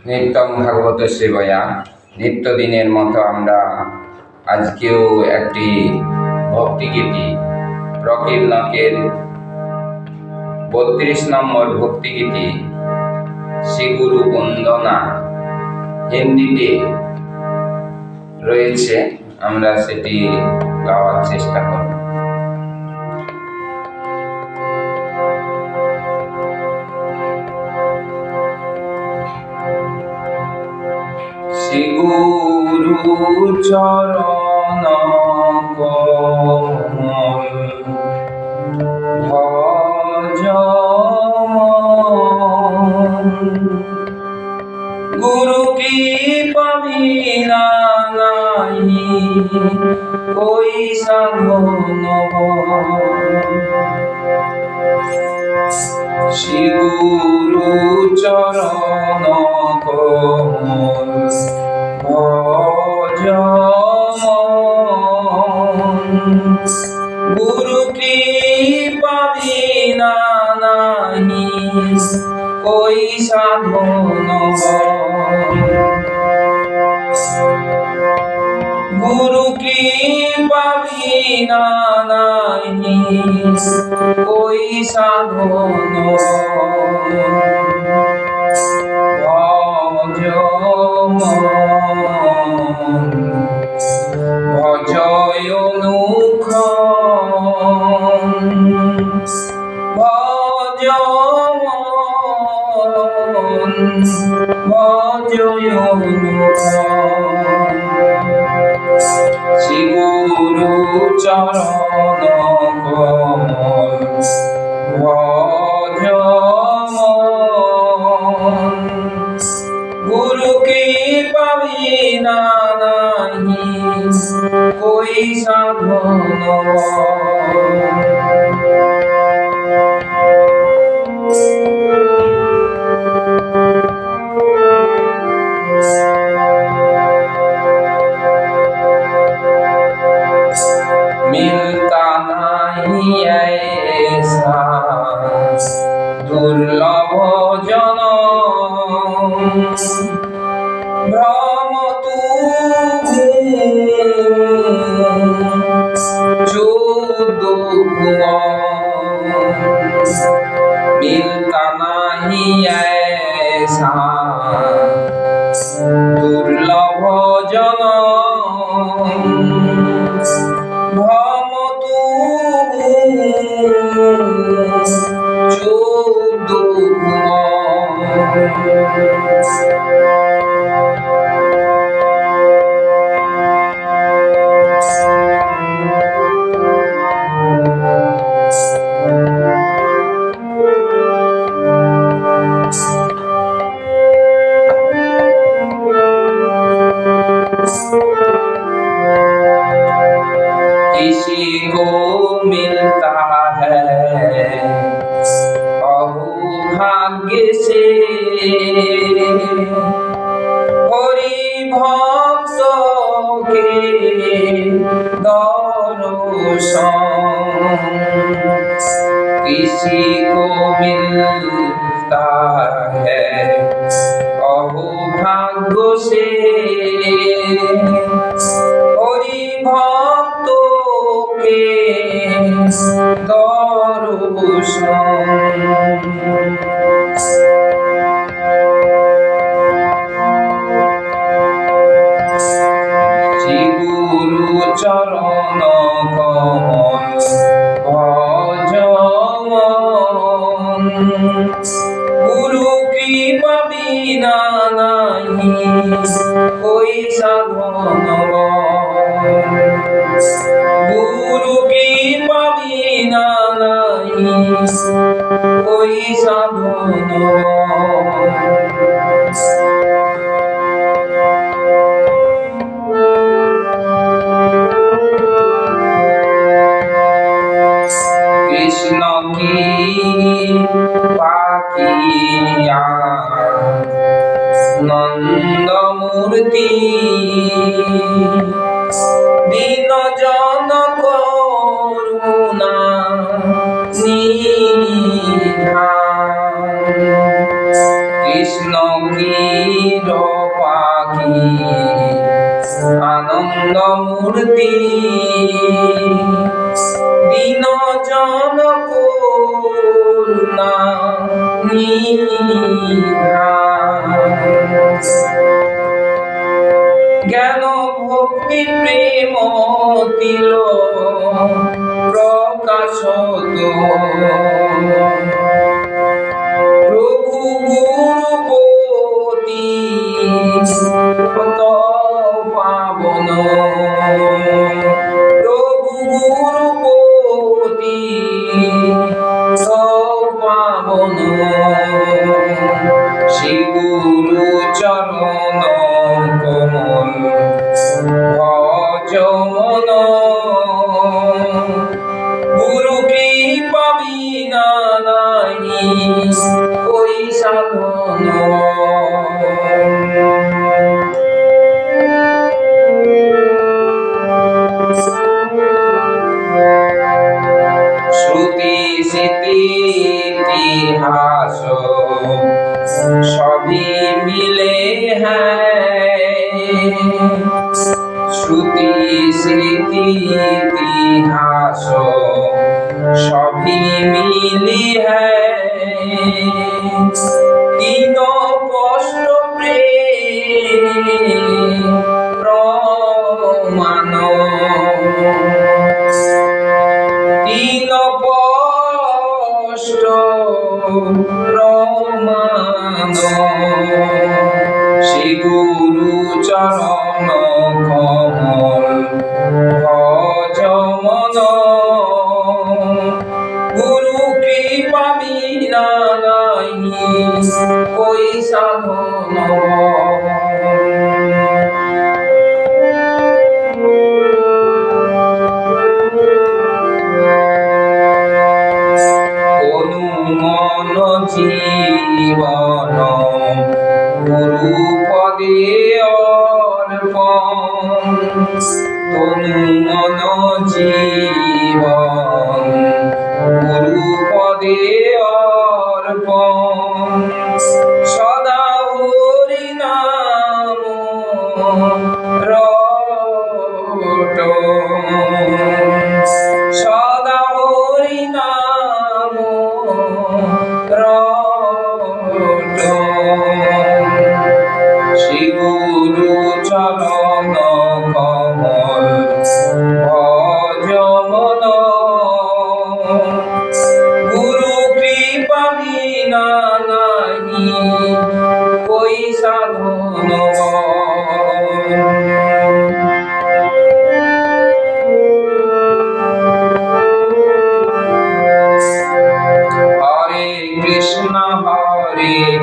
নিত্যং ভাগবত সেবয়া। নিত্যদিনের মতো আমরা আজকেও একটি ভক্তিগীতি প্রকীর্ণকের 32 নম্বর ভক্তিগীতি শ্রীগুরু বন্দনা হিন্দিতে রয়েছে, আমরা সেটি গাওয়ার চেষ্টা করব। শ্রী গুরু চরণ কমল ভজ গুরু কৃপা বিনা নাহি কোই সাধন। শ্রী গুরু চরণ কমল ভজ গুরু কৃপা বিনা নাহি কোই সাধন। গুরু কৃপা বিনা নাহি কোই সাধন। ভজ ভজয় অনুখ ভজ ভজয় অনুখ। শ্রী গুরু চরণ কমল ভজ গুরু কৃপা বিনা নাহি কোই সাধন। मिलता नहीं ऐसा दुर्लभ जनम भ्रम तू चौदो मिलता नहीं ऐसा दुर्लभ जनम भ्रम तू चौदो किसी को मिलता है अहोभाग्य से हरि भक्तों के दर्शन। किसी को मिलता है अहोभाग्य से हरि भक्तों के दर्शन। श्री गुरु चरण कमल भज गुरु कृपा बिना नहीं कोई साधन। गुरु कृपा बिना नहीं कोई साधन। कृष्ण की पाकिया नंद मूर्ति दीन जन करुणा निधान। कृष्ण যোগীর পাখি আনন্দ মূর্তি দীন জন করুণা নিধান জ্ঞান ভক্তি প্রেম তিল প্রকাশ প্রভু গুরুপতি পাবন প্রভু গুরুপতি পাবন শ্রী গুরু চরণ কমল ভজ মন গুরু কৃপা বিনা নাহি কই সাধন শ্রুতি স্মৃতি ইতিহাস সবই মিলে শ্রুতি স্মৃতি ইতিহাস সবই মিলি তিন কষ্ট প্রমাণ তিন কষ্ট প্রমাণ শ্রী গুরু চরণ কমল ভজ মন গুরু কৃপা বিনা নাহি কই সাধন মন জীবন গুরু পদে অর্পণ তনু মন জীবন গুরু পদে অর্পণ সদা হরি নাম রটন সদা হরি নাম শ্রী গুরু চরণ কমল ভজ মন গুরু কৃপা বিনা নাহি কই সাধন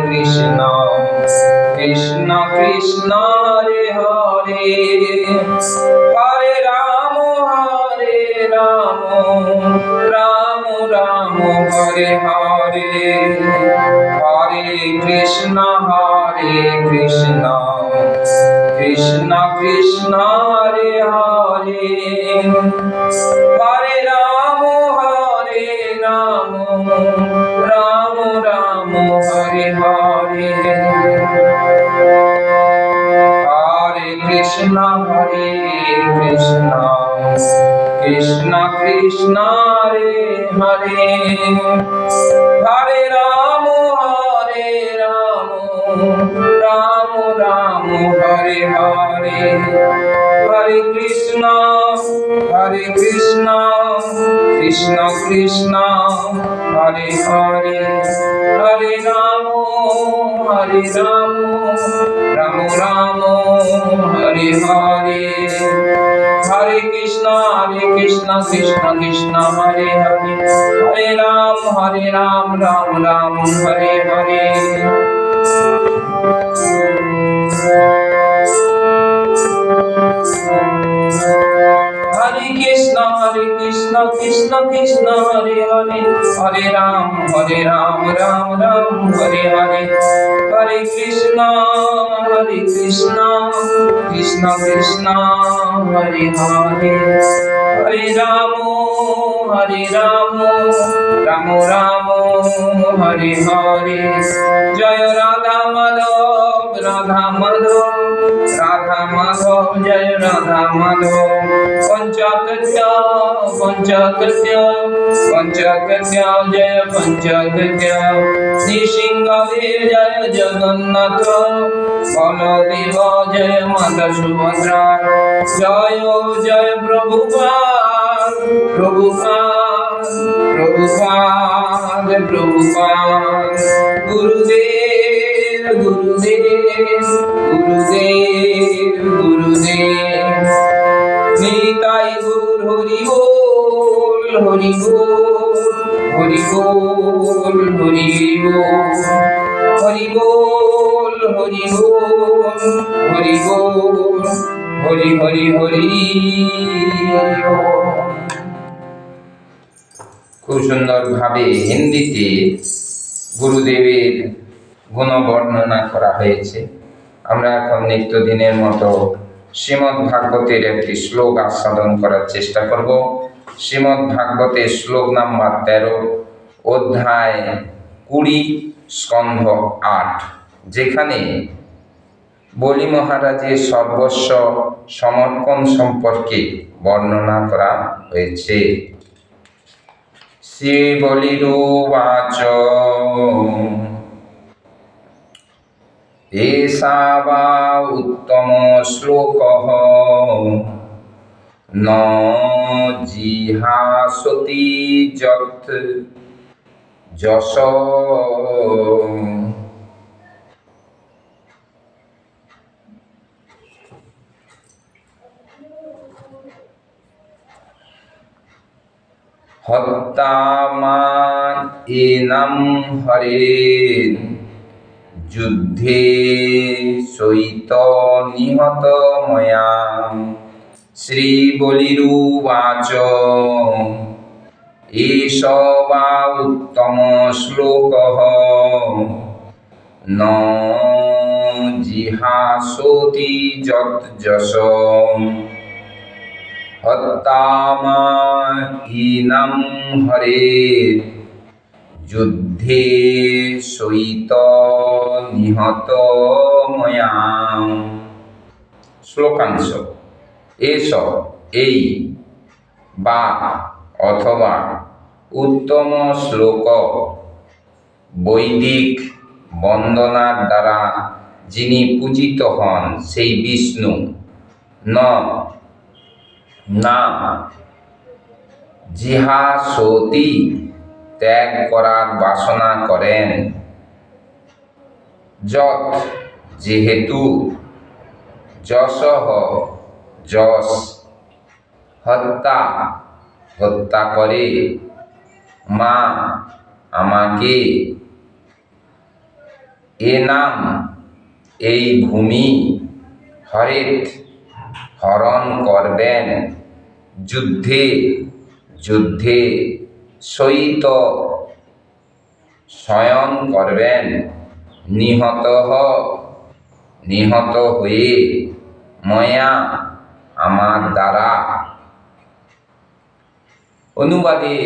কৃষ্ণ কৃষ্ণ কৃষ্ণ হরে হরে হরে রাম রাম রাম হরে হরে হরে কৃষ্ণ কৃষ্ণ কৃষ্ণ হরে হরে হরে রাম রাম রাম হরে হরে হরে কৃষ্ণ কৃষ্ণ কৃষ্ণ হরে হরে হরে রাম রাম রাম হরে হরে হরে কৃষ্ণ কৃষ্ণ কৃষ্ণ হরে হরে হরে রাম রাম রাম হরে হরে হরে কৃষ্ণ কৃষ্ণ কৃষ্ণ হরে হরে হরে রাম রাম রাম হরে হরে हरे कृष्ण कृष्ण कृष्ण हरे हरे हरे राम राम राम हरे हरे हरे कृष्ण कृष्ण कृष्ण हरे हरे हरे राम राम राम हरे हरे जय राधा माधव রাধা মাধব জয় রাধা মাধব। পঞ্চাকৃত্য জয় পঞ্চাকৃত্য। নৃসিংহদেব জয় জগন্নাথ। বলদেব জয় মাতা সুভদ্রা। জয় জয় প্রভুপাদ গুরুদেব। নিতাই গৌর হরি বল হরি বল হরি বল হরি বল হরি বল হরি বল হরি বল হরি হরি হরি। খুব সুন্দরভাবে হিন্দিতে গুরুদেবের গুণ বর্ণনা করা হয়েছে। আমরা এখন নিত্যদিনের মতো শ্রীমদ্ ভাগবতের একটি শ্লোক আস্বাদন করার চেষ্টা করব। শ্রীমদ্ ভাগবতের শ্লোক নাম্বার 13, অধ্যায় 20, স্কন্ধ 8, যেখানে বলি মহারাজের সর্বস্ব সমর্পণ সম্পর্কে বর্ণনা করা হয়েছে। শ্রী বলিরুবাচ এষা বা উত্তম শ্লোকঃ ন জিহাসতি যৎ যশ। হত্যামায়েনাম হরেন যুদ্ধে সহিত নিহত ময়া। শ্রী বলিরুবাচ এষ বা উত্তম শ্লোকঃ ন জিহাসতি যৎ যশ। হত্যামায়েনাম হরেন যুদ্ধে সহিত নিহত ময়া। শ্লোকাংশ। এষ এই, বা অথবা, উত্তম শ্লোক বৈদিক বন্দনার দ্বারা যিনি পূজিত হন সেই বিষ্ণু, না জিহাসতি ত্যাগ করার বাসনা করেন, যৎ যেহেতু, যশঃ যশ, হত্যা করে, মা আমাকে, এনাম এই ভূমি, হরেত হরণ করবেন, যুদ্ধে সহিত শয়ন করবেন, নিহত হয়ে, ময়া আমার দ্বারা। অনুবাদে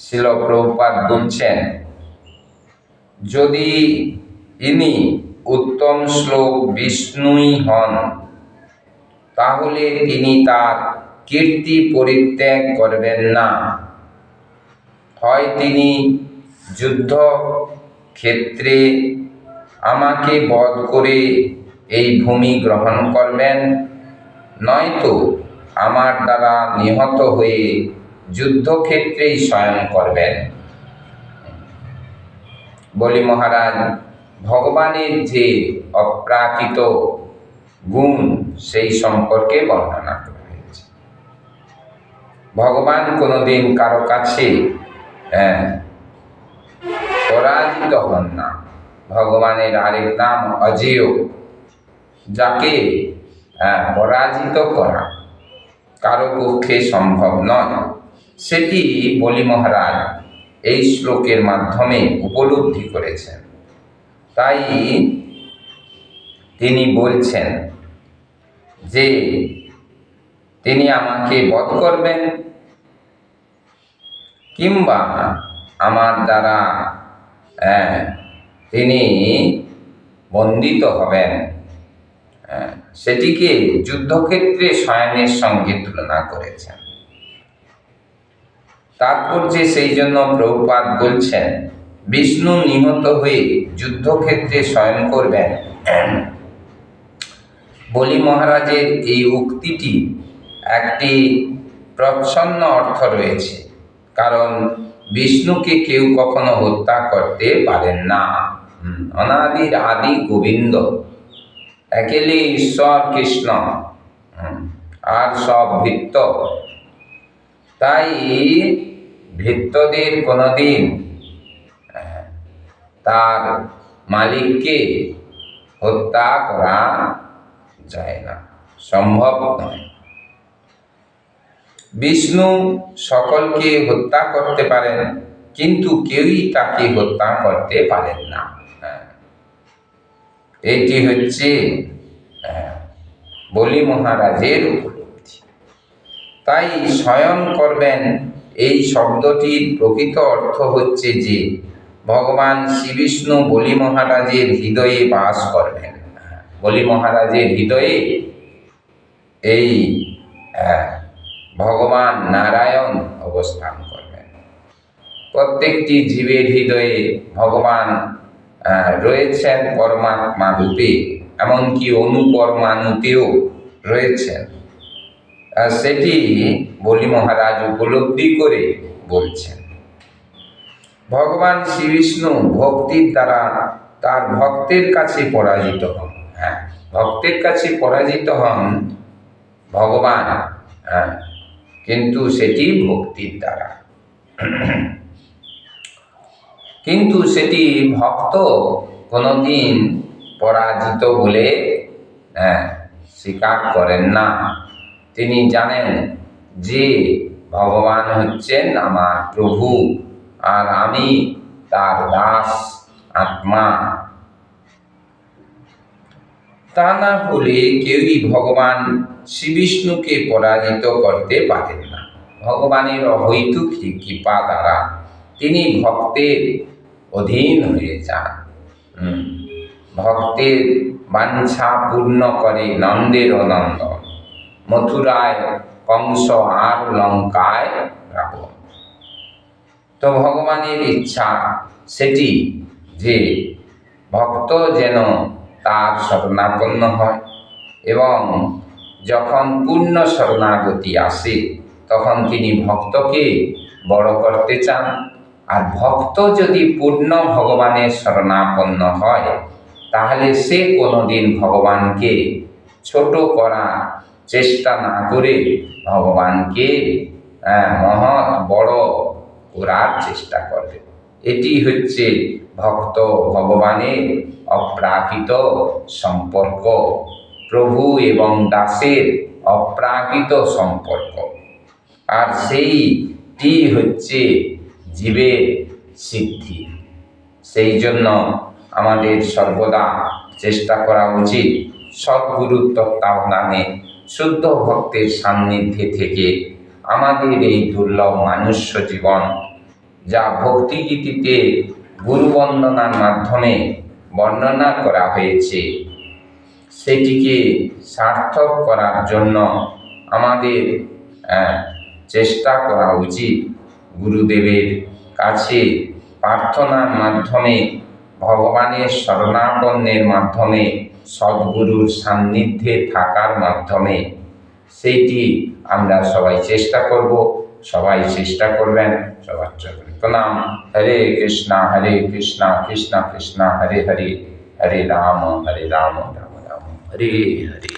শ্রীল প্রভুপাদ বলছেন, যদি ইনি উত্তম শ্লোক বিষ্ণুই হন, তাহলে তিনি তার কীর্তি পরিত্যাগ করবেন না। হয় তিনি যুদ্ধ ক্ষেত্রে আমাকে বধ করে এই ভূমি গ্রহণ করবেন, নয়তো আমার দ্বারা নিহত হয়ে যুদ্ধক্ষেত্রেই শয়ন করবেন। বলি মহারাজ ভগবানের যে অপ্রাকৃত গুণ সেই সম্পর্কে বর্ণনা করা হয়েছে। ভগবান কোনোদিন কারো কাছে পরাজিত হন না। ভগবানের আরেক নাম অজেয়, যাকে পরাজিত করা কারো পক্ষে সম্ভব নয়, সেটি বলি মহারাজ এই শ্লোকের মাধ্যমে উপলব্ধি করেছেন। তাই তিনি বলছেন যে তিনি আমাকে বধ করবেন, কিংবা আমার দ্বারা তিনি বন্দিত হবেন, সেটিকে যুদ্ধক্ষেত্রে শয়নের সঙ্গে তুলনা করেছেন। তাৎপর্যে সেই জন্য প্রভুপাদ বলছেন, বিষ্ণু নিহত হয়ে যুদ্ধক্ষেত্রে শয়ন করবেন। বলি মহারাজের এই উক্তিটি একটি প্রচ্ছন্ন অর্থ রয়েছে, কারণ বিষ্ণুকে কেউ কখনো হত্যা করতে পারেন না। অনাদির আদি গোবিন্দ, একেলে ঈশ্বর কৃষ্ণ, আর সব ভৃত্য। তাই ভৃত্যদের কোনোদিন তার মালিককে হত্যা করা যায় না, সম্ভব নয়। বিষ্ণু সকলকে হত্যা করতে পারেন, কিন্তু কেউই তাকে হত্যা করতে পারেন না। এটি হচ্ছে বলি মহারাজের উপলব্ধি। তাই শয়ন করবেন এই শব্দটির প্রকৃত অর্থ হচ্ছে যে ভগবান শ্রীবিষ্ণু বলি মহারাজের হৃদয়ে বাস করবেন। বলি মহারাজের হৃদয়ে এই ভগবান নারায়ণ অবস্থান করবেন। প্রত্যেকটি জীবের হৃদয়ে ভগবান রয়েছেন পরমাত্মা রূপে, এমনকি অনুপরমাণুতেও রয়েছেন। সেটি বলি মহারাজ উপলব্ধি করে বলছেন। ভগবান শ্রীবিষ্ণু ভক্তির দ্বারা তার ভক্তের কাছে পরাজিত হন। ভক্তের কাছে পরাজিত হন ভগবান, কিন্তু সেটি ভক্তির দ্বারা। কিন্তু সেটি ভক্ত কোনোদিন পরাজিত বলে স্বীকার করেন না। তিনি জানেন যে ভগবান হচ্ছেন আমার প্রভু, আর আমি তার দাস আত্মা। তা না হলে কেউই ভগবান শ্রীবিষ্ণুকে পরাজিত করতে পারেন না। ভগবানের অহৈতুক কৃপা দ্বারা তিনি ভক্তের অধীন হয়ে যান। ভক্তের বাঞ্ছা পূর্ণ করে নন্দের নন্দন, মথুরায় কংস আর লঙ্কায় রাবণ। তো ভগবানের ইচ্ছা সেটি যে ভক্ত যেন তার শরণাপন্ন হয়, এবং যখন পূর্ণ শরণাগতি আসে তখন তিনি ভক্তকে বড় করতে চান। আর ভক্ত যদি পূর্ণ ভগবানের শরণাপন্ন হয়, তাহলে সে কোনোদিন ভগবানকে ছোট করার চেষ্টা না করে ভগবানকে মহৎ বড় করার চেষ্টা করবে। এটি হচ্ছে ভক্ত ভগবানের অপ্রাকৃত সম্পর্ক, প্রভু এবং দাসের অপ্রাকৃত সম্পর্ক। আর সেইটি হচ্ছে জীবের সিদ্ধি। সেই জন্য আমাদের সর্বদা চেষ্টা করা উচিত সদ্গুরুর তত্ত্বাবধানে শুদ্ধ ভক্তের সান্নিধ্যে থেকে আমাদের এই দুর্লভ মনুষ্য জীবন, যা ভক্তিগীতিতে গুরু বন্দনার মাধ্যমে বর্ণনা করা হয়েছে, সেটিকে সার্থক করার জন্য আমাদের চেষ্টা করা উচিত। গুরুদেবের কাছে প্রার্থনার মাধ্যমে, ভগবানের শরণাপন্নের মাধ্যমে, সদ্গুরুর সান্নিধ্যে থাকার মাধ্যমে সেইটি আমরা সবাই চেষ্টা করব। সবাই চেষ্টা করবেন। সবার চরণে প্রণাম। হরে কৃষ্ণ কৃষ্ণ কৃষ্ণ হরে হরে, হরে রাম রাম রাম হরে হরে।